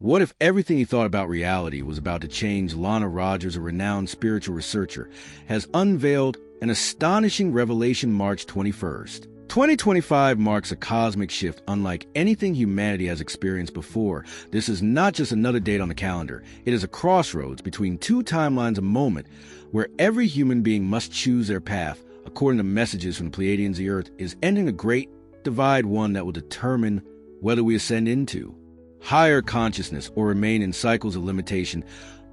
What if everything you thought about reality was about to change? Lana Rogers, a renowned spiritual researcher, has unveiled an astonishing revelation March 21st. 2025 marks a cosmic shift unlike anything humanity has experienced before. This is not just another date on the calendar. It is a crossroads between two timelines, a moment where every human being must choose their path. According to messages from the Pleiadians, the Earth is ending a great divide, one that will determine whether we ascend into higher consciousness or remain in cycles of limitation.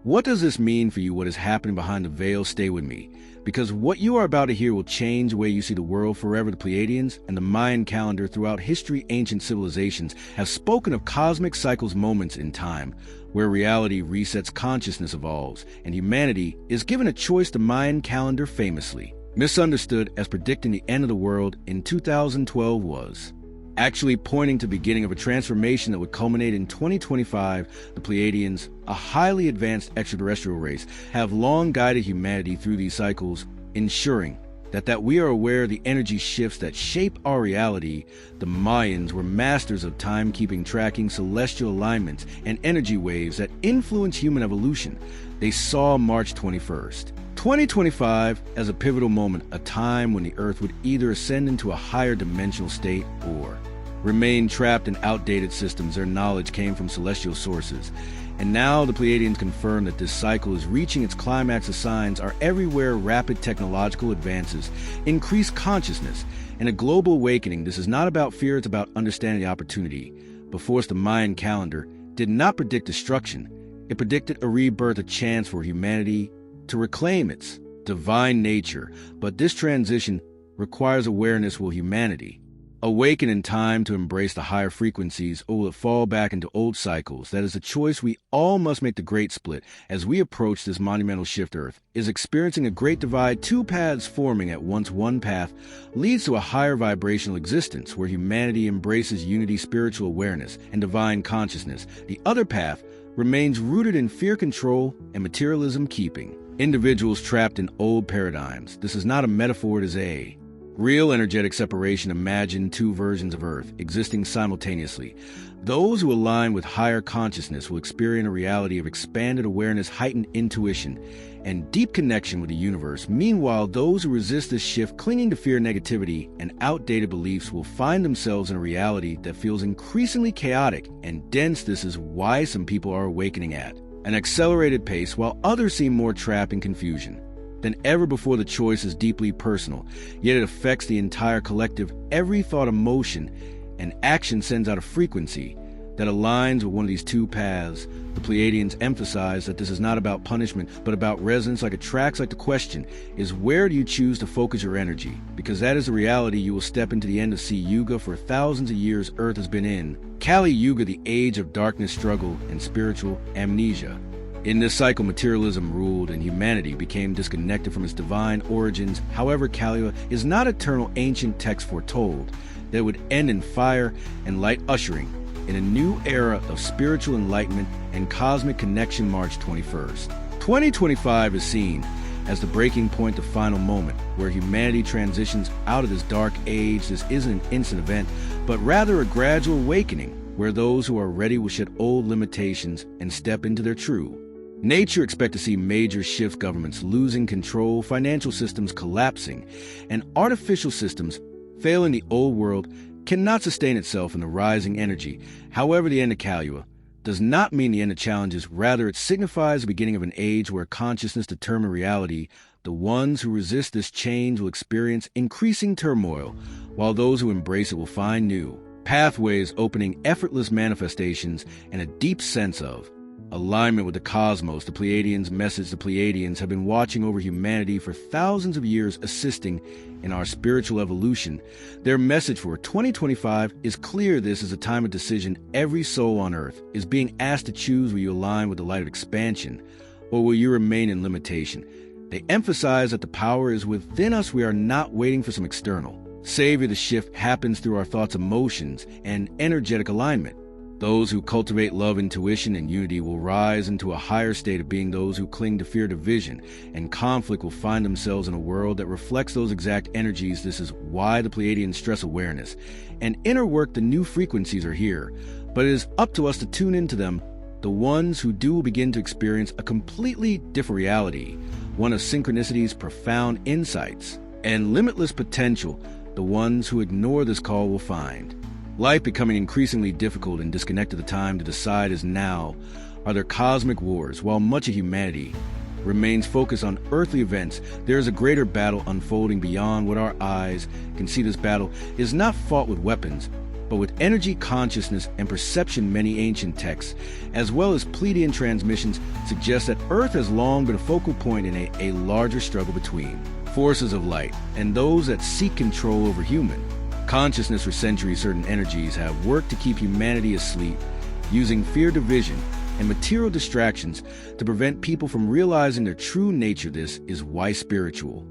What does this mean for you? What is happening behind the veil? Stay with me, because what you are about to hear will change the way you see the world forever. The Pleiadians and the Mayan calendar throughout history, ancient civilizations have spoken of cosmic cycles, moments in time where reality resets, consciousness evolves, and humanity is given a choice. The Mayan calendar, famously misunderstood as predicting the end of the world in 2012, was actually pointing to the beginning of a transformation that would culminate in 2025. The Pleiadians, a highly advanced extraterrestrial race, have long guided humanity through these cycles, ensuring that we are aware of the energy shifts that shape our reality. The Mayans were masters of timekeeping, tracking celestial alignments and energy waves that influence human evolution. They saw March 21st, 2025 as a pivotal moment, a time when the Earth would either ascend into a higher dimensional state or remain trapped in outdated systems. Their knowledge came from celestial sources, and now the Pleiadians confirm that this cycle is reaching its climax. The signs are everywhere: rapid technological advances, increased consciousness, and a global awakening. This is not about fear, it's about understanding the opportunity before us. The Mayan calendar did not predict destruction. It predicted a rebirth, a chance for humanity to reclaim its divine nature. But this transition requires awareness. Will humanity awaken in time to embrace the higher frequencies, or will it fall back into old cycles? That is a choice we all must make. The great split. As we approach this monumental shift, Earth is experiencing a great divide, two paths forming at once. One path leads to a higher vibrational existence where humanity embraces unity, spiritual awareness, and divine consciousness. The other path remains rooted in fear, control, and materialism, keeping individuals trapped in old paradigms. This is not a metaphor, it is a real energetic separation. Imagine two versions of Earth existing simultaneously. Those who align with higher consciousness will experience a reality of expanded awareness, heightened intuition, and deep connection with the universe. Meanwhile, those who resist this shift, clinging to fear, negativity, and outdated beliefs, will find themselves in a reality that feels increasingly chaotic and dense. This is why some people are awakening at an accelerated pace, while others seem more trapped in confusion than ever before. The choice is deeply personal, yet it affects the entire collective. Every thought, emotion, and action sends out a frequency that aligns with one of these two paths. The Pleiadians emphasize that this is not about punishment, but about resonance. Like attracts like. The question is, where do you choose to focus your energy? Because that is the reality you will step into. The end of Sea Yuga. For thousands of years, Earth has been in Kali Yuga, the age of darkness, struggle, and spiritual amnesia. In this cycle, materialism ruled and humanity became disconnected from its divine origins. However, Kali is not eternal. Ancient texts foretold that it would end in fire and light, ushering in a new era of spiritual enlightenment and cosmic connection. March 21st, 2025 is seen as the breaking point, the final moment where humanity transitions out of this dark age. This isn't an instant event, but rather a gradual awakening where those who are ready will shed old limitations and step into their true nature. Expect to see major shifts: governments losing control, financial systems collapsing, and artificial systems failing. The old world cannot sustain itself in the rising energy. However, the end of Kali does not mean the end of challenges. Rather, it signifies the beginning of an age where consciousness determines reality. The ones who resist this change will experience increasing turmoil, while those who embrace it will find new pathways, opening effortless manifestations and a deep sense of alignment with the cosmos. The Pleiadians' message. The Pleiadians have been watching over humanity for thousands of years, assisting in our spiritual evolution. Their message for 2025 is clear. This is a time of decision. Every soul on Earth is being asked to choose. Will you align with the light of expansion, or will you remain in limitation? They emphasize that the power is within us. We are not waiting for some external savior. The shift happens through our thoughts, emotions, and energetic alignment. Those who cultivate love, intuition, and unity will rise into a higher state of being. Those who cling to fear, division, and conflict will find themselves in a world that reflects those exact energies. This is why the Pleiadians stress awareness and inner work. The new frequencies are here, but it is up to us to tune into them. The ones who do will begin to experience a completely different reality, one of synchronicity's profound insights and limitless potential. The ones who ignore this call will find life becoming increasingly difficult and disconnected. The time to decide is now. Are there cosmic wars? While much of humanity remains focused on earthly events, there is a greater battle unfolding beyond what our eyes can see. This battle is not fought with weapons, but with energy, consciousness, and perception. Many ancient texts, as well as Pleiadian transmissions, suggest that Earth has long been a focal point in a larger struggle between forces of light and those that seek control over human consciousness. For centuries, certain energies have worked to keep humanity asleep, using fear, division, and material distractions to prevent people from realizing their true nature. This is why spiritual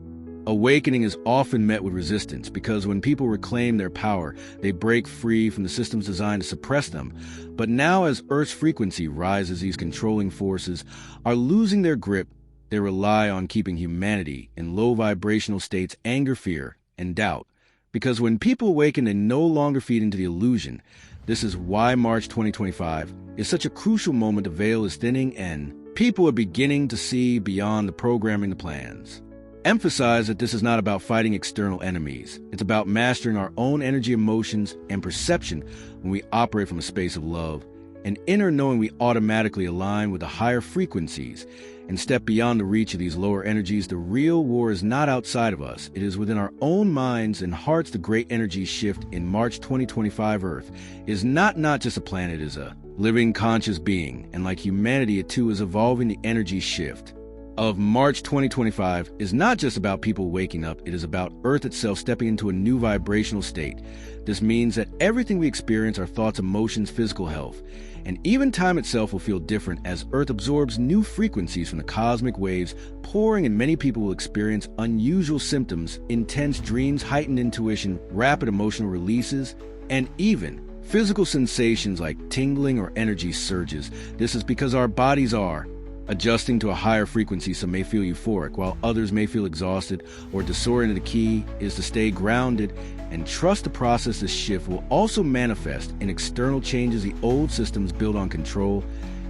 awakening is often met with resistance, because when people reclaim their power, they break free from the systems designed to suppress them. But now, as Earth's frequency rises, these controlling forces are losing their grip. They rely on keeping humanity in low vibrational states, anger, fear, and doubt. Because when people awaken, they no longer feed into the illusion. This is why March 2025 is such a crucial moment. The veil is thinning and people are beginning to see beyond the programming. The plans emphasize that this is not about fighting external enemies. It's about mastering our own energy, emotions, and perception. When we operate from a space of love and inner knowing, we automatically align with the higher frequencies and step beyond the reach of these lower energies. The real war is not outside of us. It is within our own minds and hearts. The great energy shift in March 2025. Earth is not just a planet, it is a living, conscious being. And like humanity, it too is evolving. The energy shift of March 2025 is not just about people waking up. It is about Earth itself stepping into a new vibrational state. This means that everything we experience, our thoughts, emotions, physical health, and even time itself will feel different as Earth absorbs new frequencies from the cosmic waves pouring, and many people will experience unusual symptoms, intense dreams, heightened intuition, rapid emotional releases, and even physical sensations like tingling or energy surges. This is because our bodies are adjusting to a higher frequency. Some may feel euphoric, while others may feel exhausted or disoriented. The key is to stay grounded and trust the process. This shift will also manifest in external changes. The old systems built on control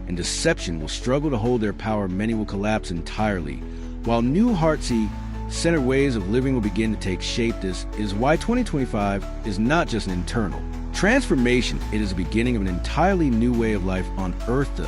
and deception will struggle to hold their power. Many will collapse entirely, while new heart-centered ways of living will begin to take shape. This is why 2025 is not just an internal transformation. It is the beginning of an entirely new way of life on Earth. The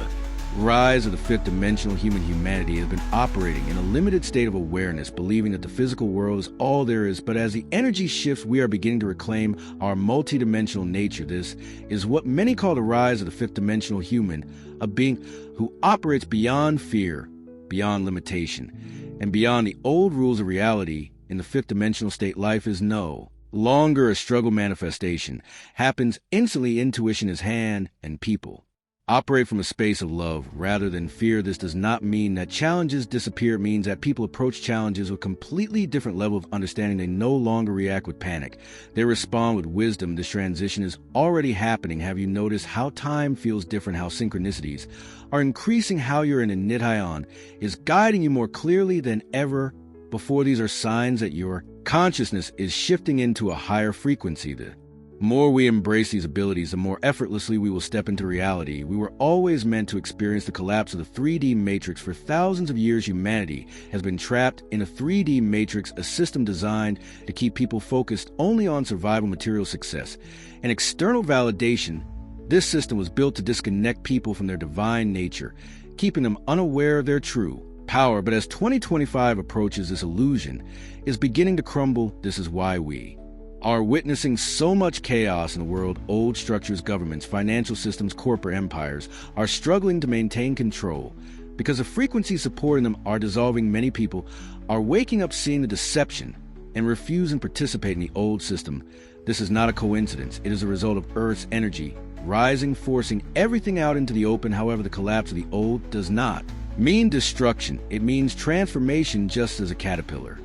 rise of the fifth dimensional humanity has been operating in a limited state of awareness, believing that the physical world is all there is. But as the energy shifts, we are beginning to reclaim our multidimensional nature. This is what many call the rise of the fifth dimensional human, a being who operates beyond fear, beyond limitation, and beyond the old rules of reality. In the fifth dimensional state, life is no longer a struggle. Manifestation happens instantly. Intuition is hand, and people operate from a space of love rather than fear. This does not mean that challenges disappear. It means that people approach challenges with a completely different level of understanding. They no longer react with panic. They respond with wisdom. This transition is already happening. Have you noticed how time feels different, how synchronicities are increasing, how you're in a Nidhayan is guiding you more clearly than ever before? These are signs that your consciousness is shifting into a higher frequency. The more we embrace these abilities, the more effortlessly we will step into reality. We were always meant to experience the collapse of the 3D matrix. For thousands of years, humanity has been trapped in a 3D matrix, a system designed to keep people focused only on survival, material success, and external validation. This system was built to disconnect people from their divine nature, keeping them unaware of their true power. But as 2025 approaches, this illusion is beginning to crumble. This is why we are witnessing so much chaos in the world. Old structures, governments, financial systems, corporate empires are struggling to maintain control because the frequencies supporting them are dissolving. Many people are waking up, seeing the deception, and refusing to participate in the old system. This is not a coincidence. It is a result of Earth's energy rising, forcing everything out into the open. However, the collapse of the old does not mean destruction. It means transformation. Just as a caterpillar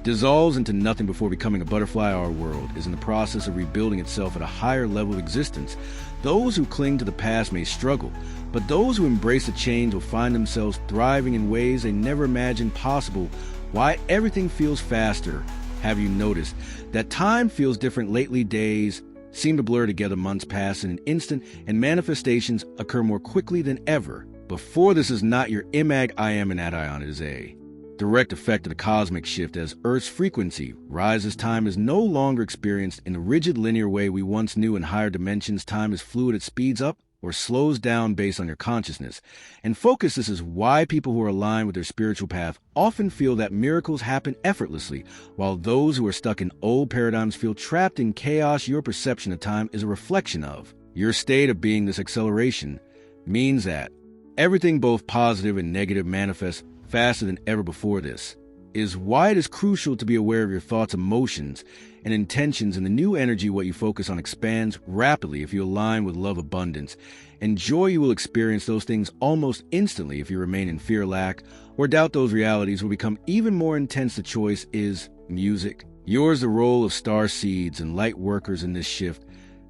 dissolves into nothing before becoming a butterfly, our world is in the process of rebuilding itself at a higher level of existence. Those who cling to the past may struggle, but those who embrace the change will find themselves thriving in ways they never imagined possible. Why everything feels faster? Have you noticed that time feels different lately? Days seem to blur together. Months pass in an instant, and manifestations occur more quickly than ever. Before this is not your imag I am an ation. It is a direct effect of the cosmic shift. As Earth's frequency rises, time is no longer experienced in the rigid linear way we once knew. In higher dimensions, time is fluid. It speeds up or slows down based on your consciousness and focus. This is why people who are aligned with their spiritual path often feel that miracles happen effortlessly, while those who are stuck in old paradigms feel trapped in chaos. Your perception of time is a reflection of your state of being. This acceleration means that everything, both positive and negative, manifests faster than ever before. This is why it is crucial to be aware of your thoughts, emotions, and intentions. In the new energy, what you focus on expands rapidly. If you align with love, abundance, and joy, you will experience those things almost instantly. If you remain in fear, lack, or doubt, those realities will become even more intense. The choice is music. Yours the role of star seeds and light workers in this shift.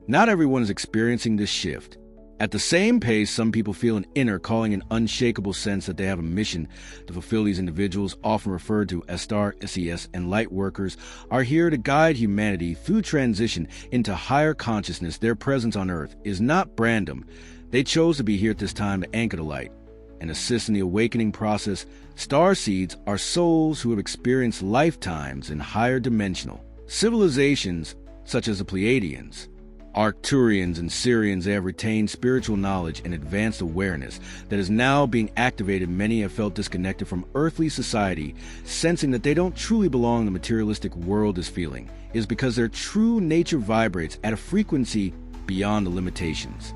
Not everyone is experiencing this shift at the same pace. Some people feel an inner calling, an unshakable sense that they have a mission to fulfill. These individuals, often referred to as star SES and light workers, are here to guide humanity through transition into higher consciousness. Their presence on Earth is not random. They chose to be here at this time to anchor the light and assist in the awakening process. Star seeds are souls who have experienced lifetimes in higher dimensional civilizations such as the Pleiadians, Arcturians, and Syrians. They have retained spiritual knowledge and advanced awareness that is now being activated. Many have felt disconnected from earthly society, sensing that they don't truly belong in the materialistic world. This feeling is because their true nature vibrates at a frequency beyond the limitations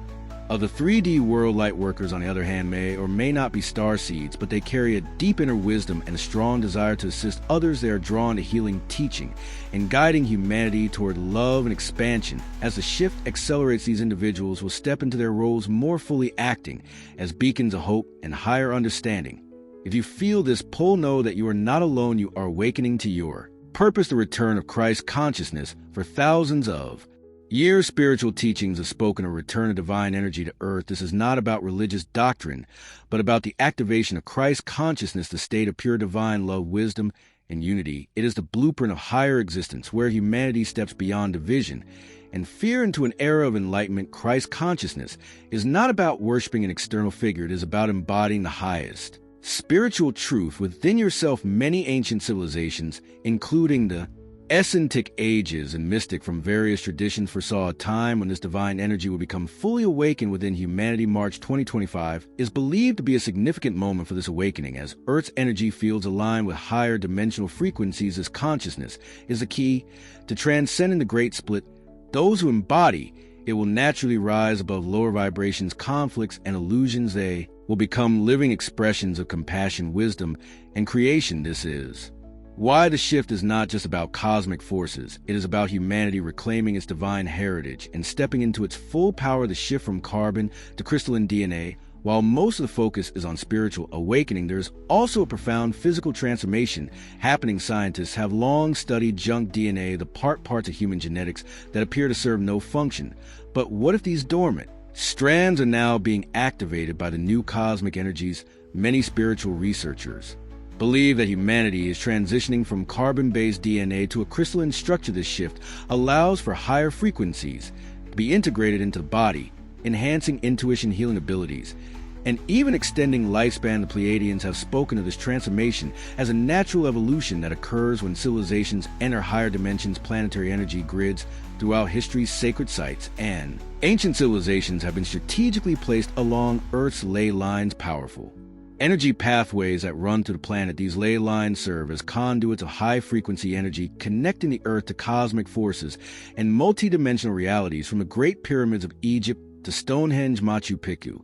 of the 3D world. Light workers, on the other hand, may or may not be star seeds, but they carry a deep inner wisdom and a strong desire to assist others. They are drawn to healing, teaching, and guiding humanity toward love and expansion. As the shift accelerates, these individuals will step into their roles more fully, acting as beacons of hope and higher understanding. If you feel this pull, know that you are not alone. You are awakening to your purpose, the return of Christ consciousness. For thousands of years, spiritual teachings have spoken of a return of divine energy to Earth. This is not about religious doctrine, but about the activation of Christ consciousness, the state of pure divine love, wisdom, and unity. It is the blueprint of higher existence, where humanity steps beyond division and fear into an era of enlightenment. Christ consciousness is not about worshiping an external figure. It is about embodying the highest spiritual truth within yourself. Many ancient civilizations, including the Essentic ages and mystic from various traditions, foresaw a time when this divine energy would become fully awakened within humanity. March 2025 is believed to be a significant moment for this awakening, as Earth's energy fields align with higher dimensional frequencies. As consciousness is the key to transcending the great split, those who embody it will naturally rise above lower vibrations, conflicts, and illusions. They will become living expressions of compassion, wisdom, and creation. This is why the shift is not just about cosmic forces. It is about humanity reclaiming its divine heritage and stepping into its full power. The shift from carbon to crystalline DNA. While most of the focus is on spiritual awakening, there's also a profound physical transformation happening. Scientists have long studied junk DNA, the parts of human genetics that appear to serve no function. But what if these dormant strands are now being activated by the new cosmic energies? Many spiritual researchers believe that humanity is transitioning from carbon-based DNA to a crystalline structure. This shift allows for higher frequencies to be integrated into the body, enhancing intuition, healing abilities, and even extending lifespan. The Pleiadians have spoken of this transformation as a natural evolution that occurs when civilizations enter higher dimensions. Planetary energy grids throughout history's sacred sites and ancient civilizations have been strategically placed along Earth's ley lines, powerful energy pathways that run through the planet. These ley lines serve as conduits of high-frequency energy, connecting the Earth to cosmic forces and multidimensional realities. From the Great Pyramids of Egypt to Stonehenge, Machu Picchu,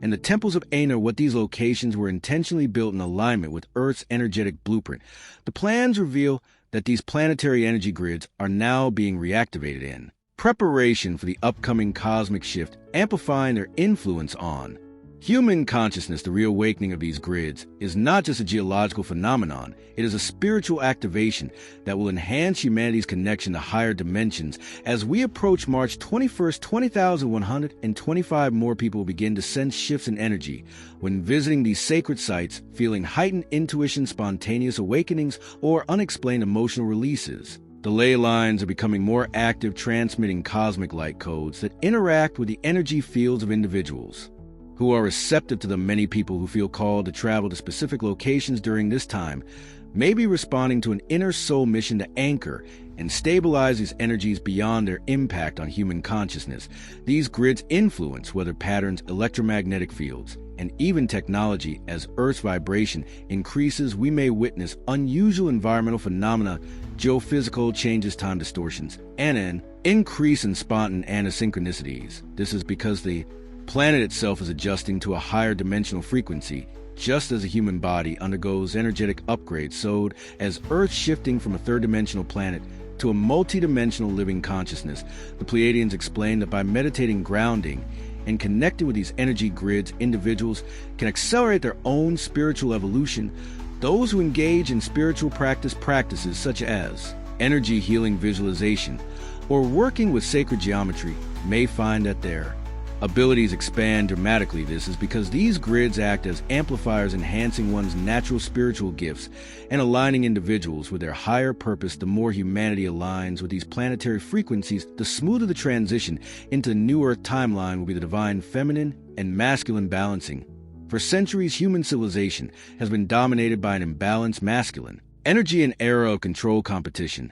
and the temples of Aina, what these locations were intentionally built in alignment with Earth's energetic blueprint. The plans reveal that these planetary energy grids are now being reactivated in preparation for the upcoming cosmic shift, amplifying their influence on human consciousness. The reawakening of these grids is not just a geological phenomenon, it is a spiritual activation that will enhance humanity's connection to higher dimensions. As we approach March 21st, 20,125 more people will begin to sense shifts in energy when visiting these sacred sites, feeling heightened intuition, spontaneous awakenings, or unexplained emotional releases. The ley lines are becoming more active, transmitting cosmic light codes that interact with the energy fields of individuals who are receptive to them. Many people who feel called to travel to specific locations during this time may be responding to an inner soul mission to anchor and stabilize these energies beyond their impact on human consciousness. These grids influence weather patterns, electromagnetic fields, and even technology. As Earth's vibration increases, we may witness unusual environmental phenomena, geophysical changes, time distortions, and an increase in spontaneous synchronicities. This is because the planet itself is adjusting to a higher dimensional frequency, just as a human body undergoes energetic upgrades. So, as Earth shifting from a third-dimensional planet to a multi-dimensional living consciousness, the Pleiadians explain that by meditating, grounding, and connecting with these energy grids, individuals can accelerate their own spiritual evolution. Those who engage in spiritual practices such as energy healing, visualization, or working with sacred geometry may find that their abilities expand dramatically. This is because these grids act as amplifiers, enhancing one's natural spiritual gifts and aligning individuals with their higher purpose. The more humanity aligns with these planetary frequencies, the smoother the transition into the new Earth timeline will be. The divine feminine and masculine balancing. For centuries, human civilization has been dominated by an imbalanced masculine energy, an era of control, competition,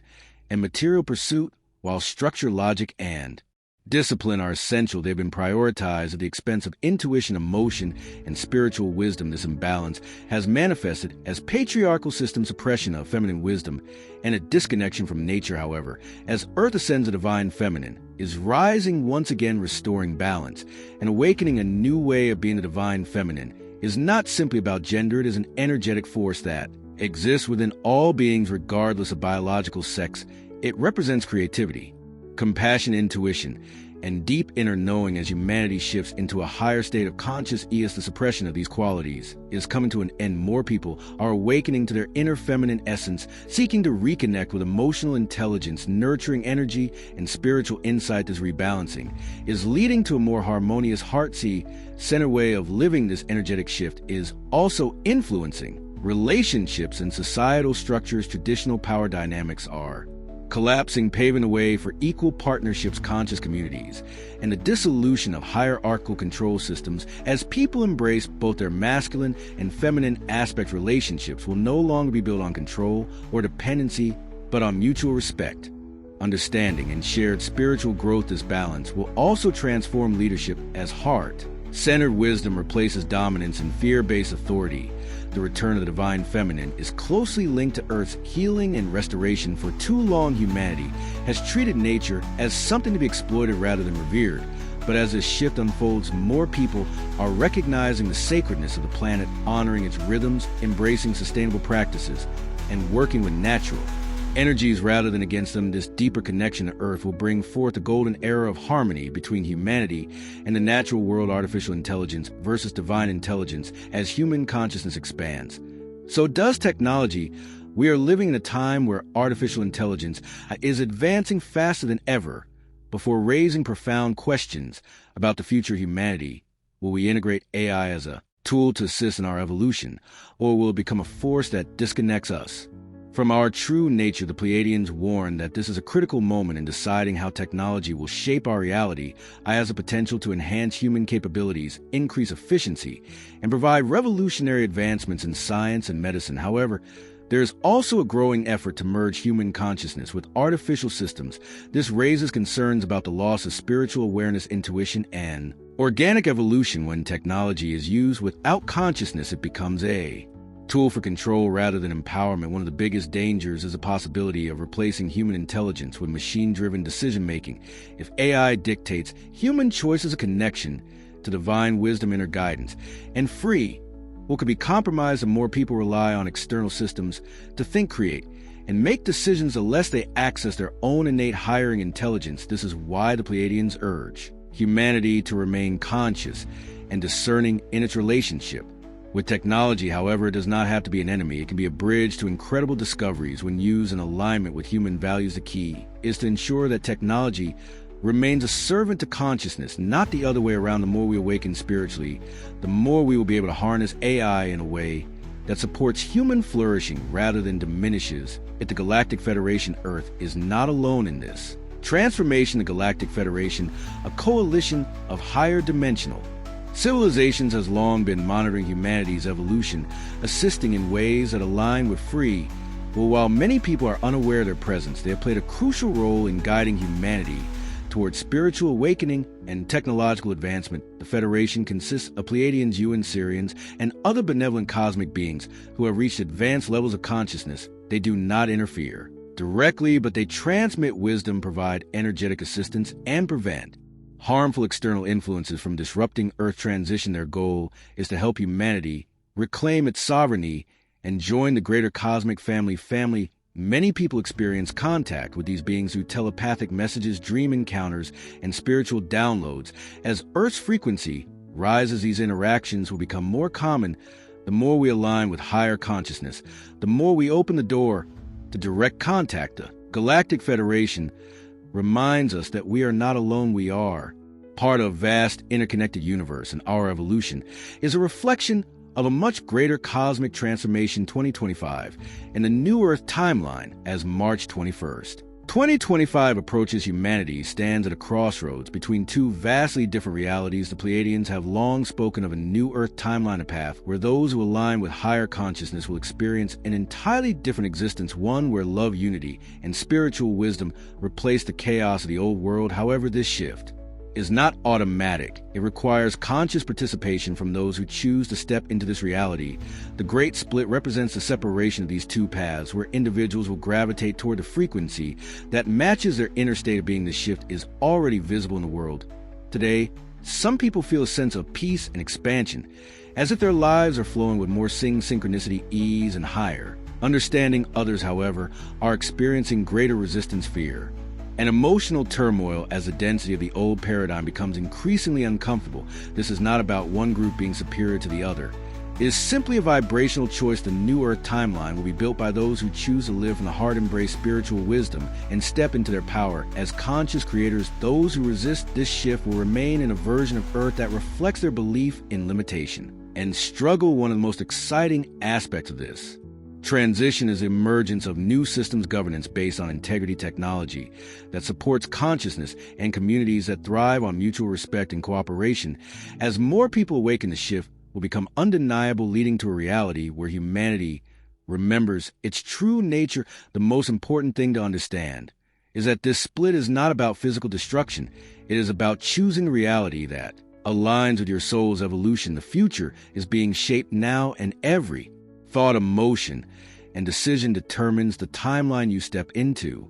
and material pursuit, while structure, logic, and discipline are essential. They've been prioritized at the expense of intuition, emotion, and spiritual wisdom. This imbalance has manifested as patriarchal system suppression of feminine wisdom and a disconnection from nature. However, as Earth ascends, the divine feminine is rising once again, restoring balance and awakening. A new way of being. The divine feminine is not simply about gender. It is an energetic force that exists within all beings regardless of biological sex. It represents creativity, compassion, intuition, and deep inner knowing. As humanity shifts into a higher state of conscious the suppression of these qualities is coming to an end. More people are awakening to their inner feminine essence, seeking to reconnect with emotional intelligence, nurturing energy, and spiritual insight. This rebalancing is leading to a more harmonious heart-center way of living. This energetic shift is also influencing relationships and societal structures. Traditional power dynamics are collapsing, paving the way for equal partnerships, conscious communities, and the dissolution of hierarchical control systems. As people embrace both their masculine and feminine aspects, relationships will no longer be built on control or dependency, but on mutual respect, understanding, and shared spiritual growth. This balance will also transform leadership as heart-centered wisdom replaces dominance and fear-based authority. The return of the divine feminine is closely linked to Earth's healing and restoration. For too long, humanity has treated nature as something to be exploited rather than revered. But as this shift unfolds, more people are recognizing the sacredness of the planet, honoring its rhythms, embracing sustainable practices, and working with natural energies rather than against them. This deeper connection to Earth will bring forth a golden era of harmony between humanity and the natural world. Artificial intelligence versus divine intelligence as human consciousness expands. So does technology. We are living in a time where artificial intelligence is advancing faster than ever before, raising profound questions about the future of humanity. Will we integrate AI as a tool to assist in our evolution, or will it become a force that disconnects us from our true nature? The Pleiadians warn that this is a critical moment in deciding how technology will shape our reality. It has the potential to enhance human capabilities, increase efficiency, and provide revolutionary advancements in science and medicine. However, there is also a growing effort to merge human consciousness with artificial systems. This raises concerns about the loss of spiritual awareness, intuition, and organic evolution. When technology is used without consciousness, it becomes a tool for control rather than empowerment. One of the biggest dangers is the possibility of replacing human intelligence with machine-driven decision-making. If AI dictates human choices, a connection to divine wisdom, inner guidance, and free will could be compromised. The more people rely on external systems to think, create, and make decisions, the less they access their own innate higher intelligence. This is why the Pleiadians urge humanity to remain conscious and discerning in its relationship with technology. However, it does not have to be an enemy. It can be a bridge to incredible discoveries when used in alignment with human values. The key is to ensure that technology remains a servant to consciousness, not the other way around. The more we awaken spiritually, the more we will be able to harness AI in a way that supports human flourishing rather than diminishes it. The Galactic Federation Earth is not alone in this. Transformation, the Galactic Federation, a coalition of higher dimensional civilizations, has long been monitoring humanity's evolution, assisting in ways that align with free. Well, while many people are unaware of their presence, they have played a crucial role in guiding humanity towards spiritual awakening and technological advancement. The Federation consists of Pleiadians, UN Syrians, and other benevolent cosmic beings who have reached advanced levels of consciousness. They do not interfere directly, but they transmit wisdom, provide energetic assistance, and prevent harmful external influences from disrupting Earth transition. Their goal is to help humanity reclaim its sovereignty and join the greater cosmic family. Many people experience contact with these beings through telepathic messages, dream encounters, and spiritual downloads. As Earth's frequency rises, these interactions will become more common. The more we align with higher consciousness, the more we open the door to direct contact. The Galactic Federation reminds us that we are not alone. We are part of a vast interconnected universe, and our evolution is a reflection of a much greater cosmic transformation. 2025 and the New Earth timeline as March 21st. 2025 approaches. Humanity stands at a crossroads between two vastly different realities. The Pleiadians have long spoken of a New Earth timeline, a path where those who align with higher consciousness will experience an entirely different existence, one where love, unity, and spiritual wisdom replace the chaos of the old world. However, this shift is not automatic. It requires conscious participation from those who choose to step into this reality. The Great Split represents the separation of these two paths, where individuals will gravitate toward the frequency that matches their inner state of being. The shift is already visible in the world. Today, some people feel a sense of peace and expansion, as if their lives are flowing with more synchronicity, ease, and higher understanding. Others, however, are experiencing greater resistance, fear, and emotional turmoil as the density of the old paradigm becomes increasingly uncomfortable. This is not about one group being superior to the other. It is simply a vibrational choice. The New Earth timeline will be built by those who choose to live from the heart, embrace spiritual wisdom, and step into their power as conscious creators. Those who resist this shift will remain in a version of Earth that reflects their belief in limitation and struggle. One of the most exciting aspects of this transition is the emergence of new systems governance based on integrity, technology that supports consciousness, and communities that thrive on mutual respect and cooperation. As more people awaken, the shift will become undeniable, leading to a reality where humanity remembers its true nature. The most important thing to understand is that this split is not about physical destruction. It is about choosing a reality that aligns with your soul's evolution. The future is being shaped now, and every thought, emotion, and decision determines the timeline you step into.